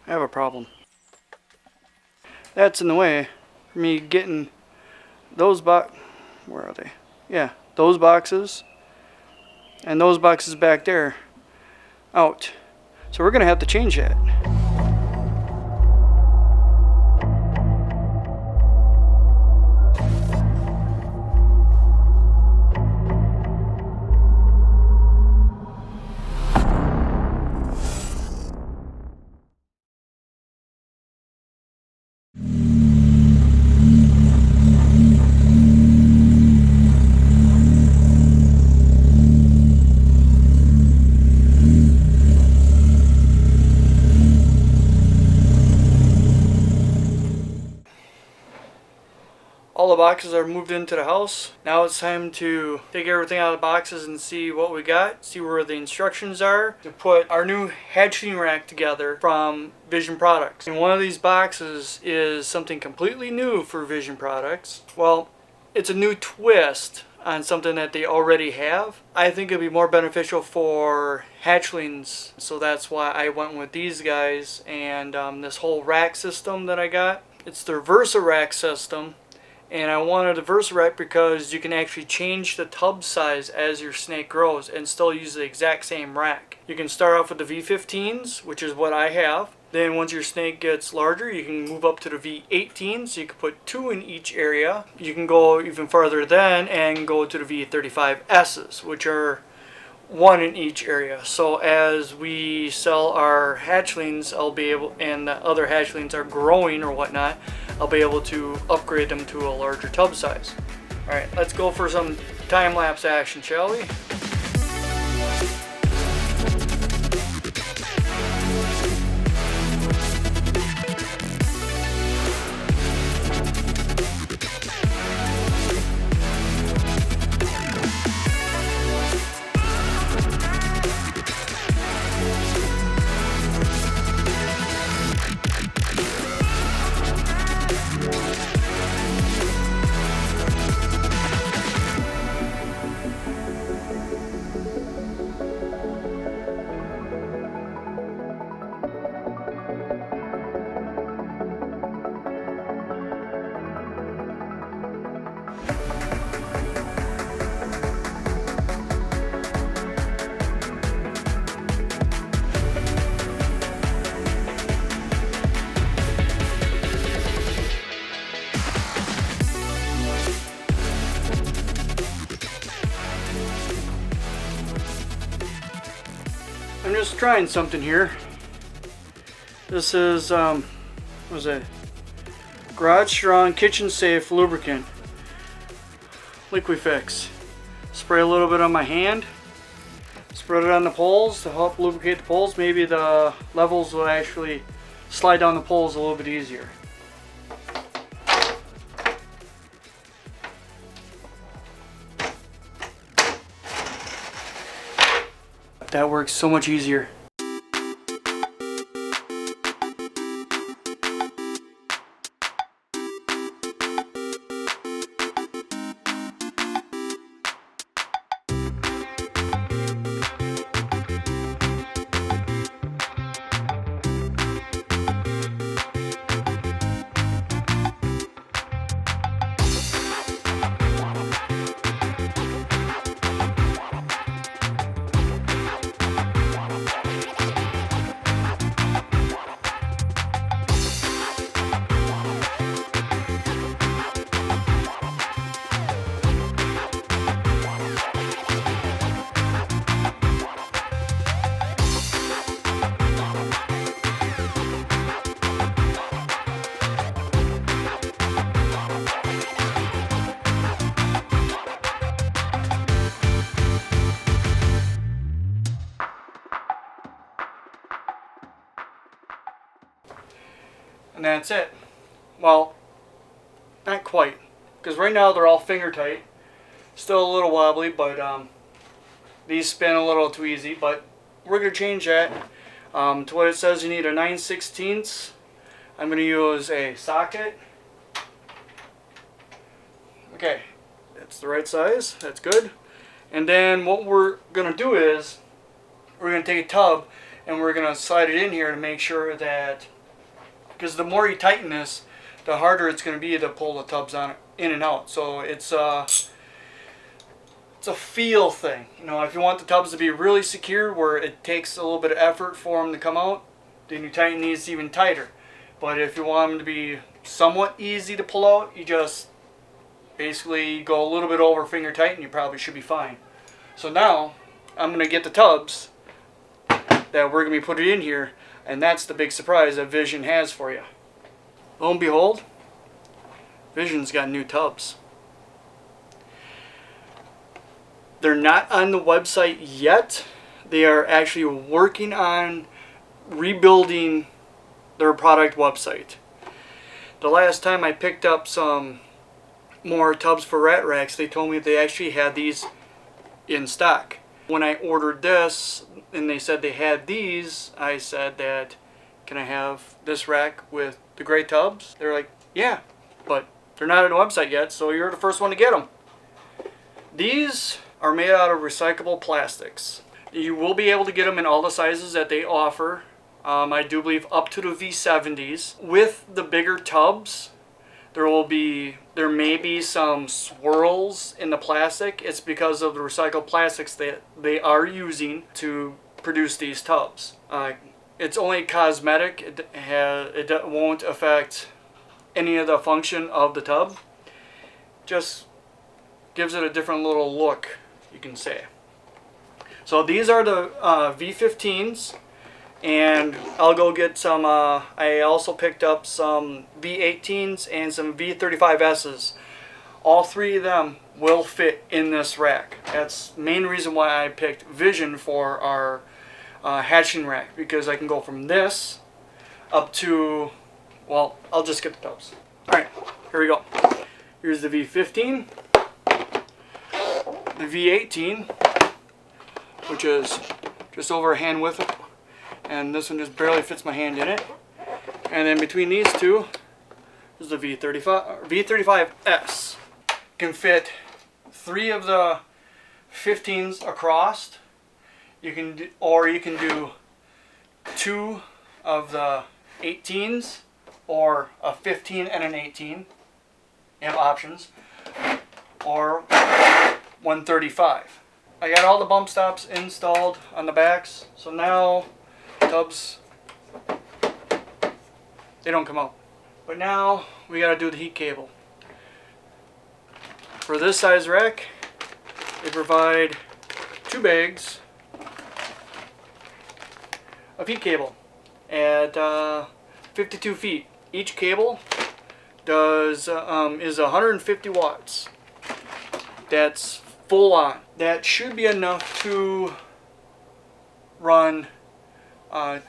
I have a problem. That's in the way for me getting those where are they? Yeah, those boxes and those boxes back there out. So we're gonna have to change that. All the boxes are moved into the house. Now it's time to take everything out of the boxes and see what we got, see where the instructions are to put our new hatchling rack together from Vision Products. And one of these boxes is something completely new for Vision Products. Well, it's a new twist on something that they already have. I think it'd be more beneficial for hatchlings, so that's why I went with these guys and this whole rack system that I got. It's the Versa rack system. And I wanted a Versa rack because you can actually change the tub size as your snake grows and still use the exact same rack. You can start off with the V15s, which is what I have. Then once your snake gets larger, you can move up to the V18, so you can put 2 in each area. You can go even farther then and go to the V35Ss, which are 1 in each area. So as we sell our hatchlings, I'll be able, and the other hatchlings are growing or whatnot, I'll be able to upgrade them to a larger tub size. Alright, let's go for some time-lapse action, shall we? I'm just trying something here. This is, what was it? Garage Strong Kitchen Safe Lubricant. Liquifix. Spray a little bit on my hand. Spread it on the poles to help lubricate the poles. Maybe the levels will actually slide down the poles a little bit easier. That works so much easier. And that's it. Well, not quite, because right now they're all finger tight. Still a little wobbly, but these spin a little too easy. But we're going to change that to what it says. You need a 9/16. I'm going to use a socket. Okay, that's the right size. That's good. And then what we're going to do is we're going to take a tub and we're going to slide it in here to make sure that, because the more you tighten this, the harder it's going to be to pull the tubs on in and out. So it's a feel thing. You know, if you want the tubs to be really secure, where it takes a little bit of effort for them to come out, then you tighten these even tighter. But if you want them to be somewhat easy to pull out, you just basically go a little bit over finger tight and you probably should be fine. So now I'm going to get the tubs that we're going to be putting in here, and that's the big surprise that Vision has for you. Lo and behold, Vision's got new tubs. They're not on the website yet. They are actually working on rebuilding their product website. The last time I picked up some more tubs for rat racks, they told me they actually had these in stock. When I ordered this and they said they had these, I said that, can I have this rack with the gray tubs? They're like, yeah, but they're not on the website yet, so you're the first one to get them. These are made out of recyclable plastics. You will be able to get them in all the sizes that they offer. I do believe up to the V70s. With the bigger tubs, there may be some swirls in the plastic. It's because of the recycled plastics that they are using to produce these tubs. It's only cosmetic. It won't affect any of the function of the tub. Just gives it a different little look, you can say. So these are the V15s, and I'll go get some. I also picked up some V18s and some V35Ss. All three of them will fit in this rack. That's the main reason why I picked Vision for our hatching rack, because I can go from this up to, well, I'll just get the tubs. Alright, here we go. Here's the V15, the V18, which is just over a hand width, and this one just barely fits my hand in it. And then between these two is the V35S. Can fit 3 of the 15s across. You can do, or you can do 2 of the 18s, or a 15 and an 18. You have options. Or 135. I got all the bump stops installed on the backs, so now tubs, they don't come out. But now we got to do the heat cable. For this size rack, they provide 2 bags of heat cable at 52 feet. Each cable is 150 watts. That's full on. That should be enough to run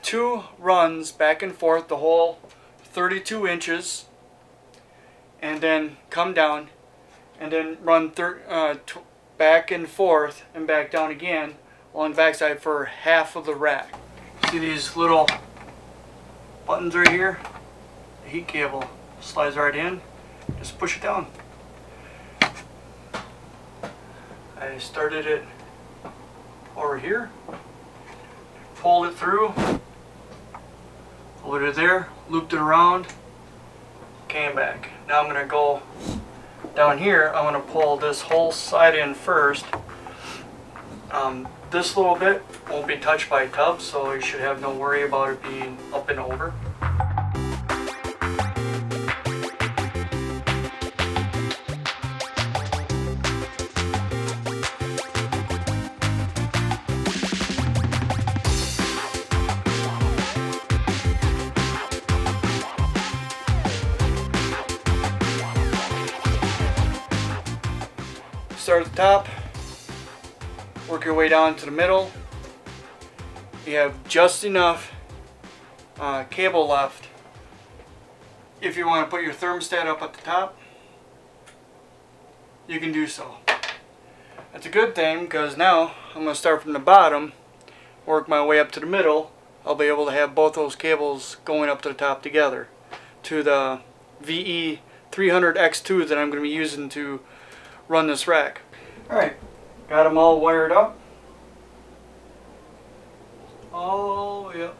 2 runs back and forth the whole 32 inches, and then come down and then run back and forth and back down again along the backside for half of the rack. See these little buttons right here? The heat cable slides right in. Just push it down. I started it over here, pulled it through, over to there, looped it around, came back. Now I'm going to go down here. I'm going to pull this whole side in first. This little bit won't be touched by tubs, so you should have no worry about it being up and over. Start at the top, work your way down to the middle. You have just enough cable left. If you want to put your thermostat up at the top, you can do so. That's a good thing, because now I'm going to start from the bottom, work my way up to the middle. I'll be able to have both those cables going up to the top together to the VE300X2 that I'm going to be using to run this rack. Alright, got them all wired up. all the way up.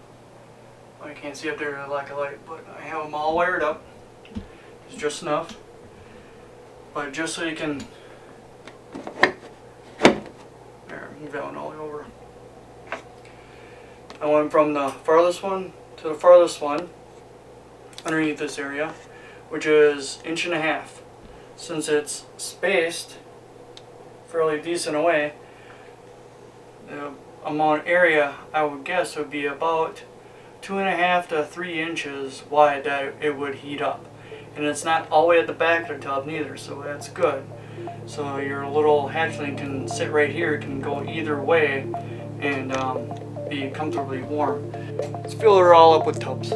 I can't see up there in the lack of light, but I have them all wired up. It's just enough. But just so you can, there, move that one all the way over. I went from the farthest one to the farthest one underneath this area, which is 1.5 inches. Since it's spaced fairly decent away, the amount of area I would guess would be about 2.5 to 3 inches wide that it would heat up. And it's not all the way at the back of the tub neither, so that's good. So your little hatchling can sit right here, it can go either way and be comfortably warm. Let's fill her all up with tubs.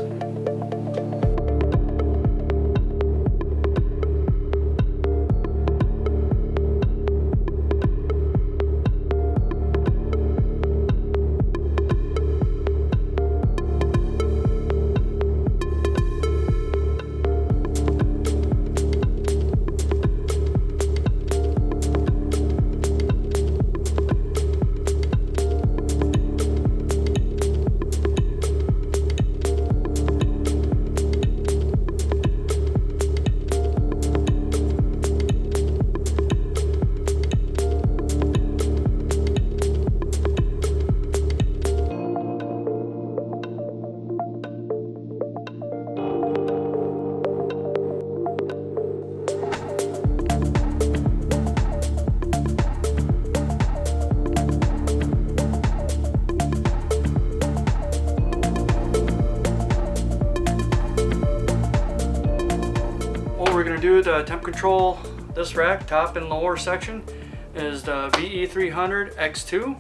We're going to do the temp control this rack, top and lower section, is the VE300 X2.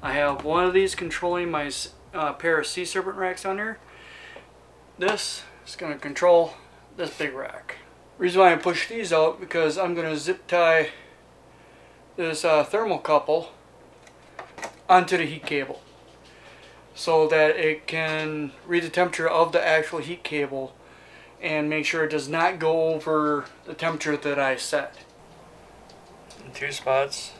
I have one of these controlling my pair of sea serpent racks on here. This is going to control this big rack. Reason why I push these out, because I'm going to zip tie this thermocouple onto the heat cable so that it can read the temperature of the actual heat cable and make sure it does not go over the temperature that I set. In 2 spots,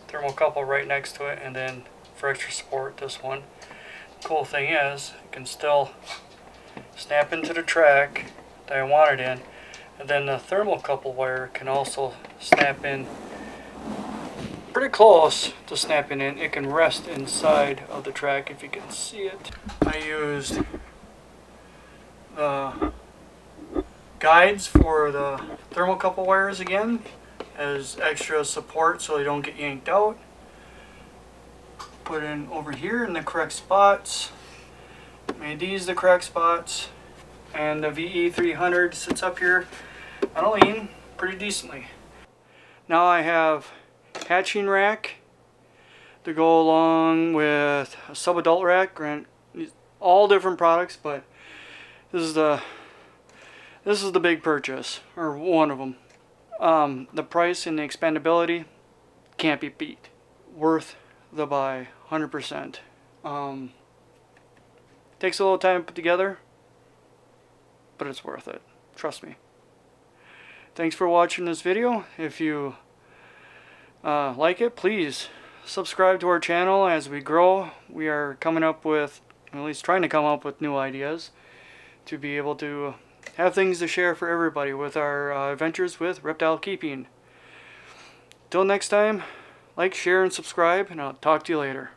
thermocouple right next to it, and then for extra support, this one. Cool thing is, it can still snap into the track that I want it in, and then the thermocouple wire can also snap in pretty close to snapping in. It can rest inside of the track if you can see it. I used the guides for the thermocouple wires again as extra support so they don't get yanked out. Put in over here in the correct spots. Made these the correct spots. And the VE300 sits up here on a lean pretty decently. Now I have hatching rack to go along with a sub-adult rack. All different products, but this is the big purchase, or one of them. The price and the expandability can't be beat. Worth the buy, 100%. Takes a little time to put together, but it's worth it. Trust me. Thanks for watching this video. If you like it, please subscribe to our channel. As we grow, we are coming up with, at least trying to come up with, new ideas to be able to have things to share for everybody with our adventures with reptile keeping. Till next time, like, share, and subscribe, and I'll talk to you later.